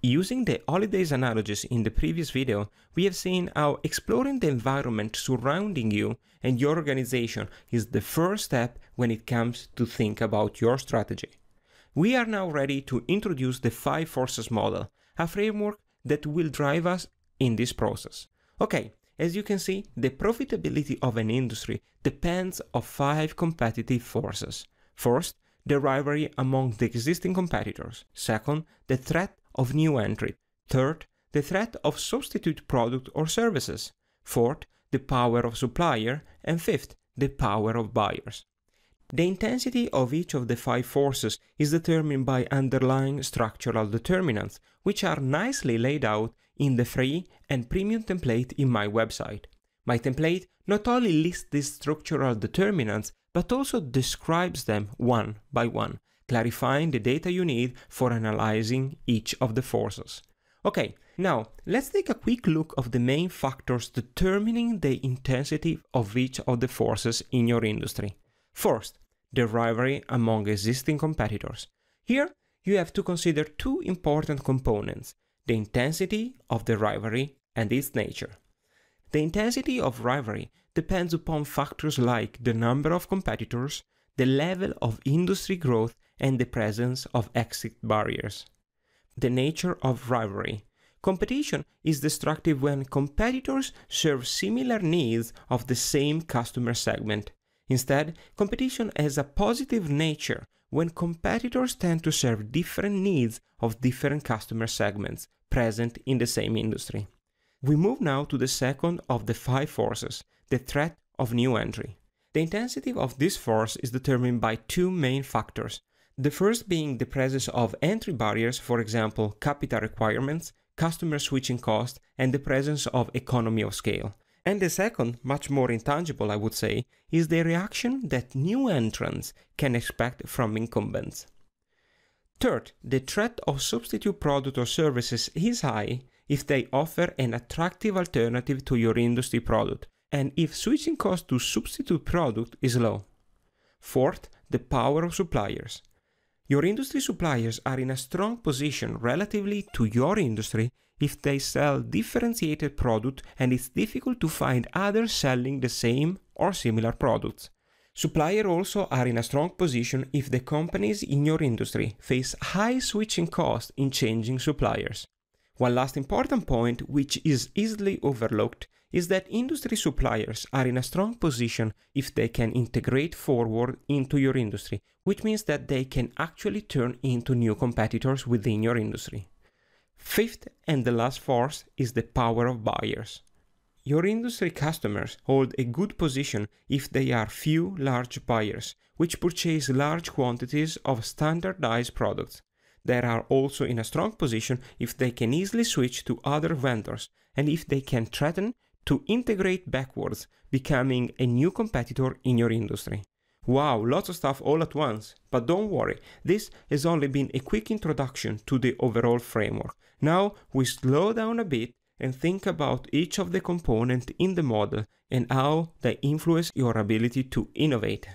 Using the holidays analogies in the previous video, we have seen how exploring the environment surrounding you and your organization is the first step when it comes to think about your strategy. We are now ready to introduce the 5 forces model, a framework that will drive us in this process. Okay, as you can see, the profitability of an industry depends on 5 competitive forces. First, the rivalry among the existing competitors. Second, the threat of new entry. Third, the threat of substitute product or services. Fourth, the power of supplier. And fifth, the power of buyers. The intensity of each of the 5 forces is determined by underlying structural determinants, which are nicely laid out in the free and premium template in my website. My template not only lists these structural determinants, but also describes them one by one, clarifying the data you need for analyzing each of the forces. Okay, now let's take a quick look of the main factors determining the intensity of each of the forces in your industry. First, the rivalry among existing competitors. Here, you have to consider 2 important components: the intensity of the rivalry and its nature. The intensity of rivalry depends upon factors like the number of competitors, the level of industry growth, and the presence of exit barriers. The nature of rivalry. Competition is destructive when competitors serve similar needs of the same customer segment. Instead, competition has a positive nature when competitors tend to serve different needs of different customer segments present in the same industry. We move now to the second of the 5 forces, the threat of new entry. The intensity of this force is determined by 2 main factors. The first being the presence of entry barriers, for example, capital requirements, customer switching cost, and the presence of economy of scale. And the second, much more intangible I would say, is the reaction that new entrants can expect from incumbents. Third, the threat of substitute product or services is high if they offer an attractive alternative to your industry product, and if switching cost to substitute product is low. Fourth, the power of suppliers. Your industry suppliers are in a strong position relatively to your industry if they sell differentiated product and it's difficult to find others selling the same or similar products. Suppliers also are in a strong position if the companies in your industry face high switching costs in changing suppliers. One last important point, which is easily overlooked, is that industry suppliers are in a strong position if they can integrate forward into your industry, which means that they can actually turn into new competitors within your industry. Fifth and the last force is the power of buyers. Your industry customers hold a good position if they are few large buyers, which purchase large quantities of standardized products. They are also in a strong position if they can easily switch to other vendors and if they can threaten to integrate backwards, becoming a new competitor in your industry. Wow, lots of stuff all at once, but don't worry, this has only been a quick introduction to the overall framework. Now we slow down a bit and think about each of the components in the model and how they influence your ability to innovate.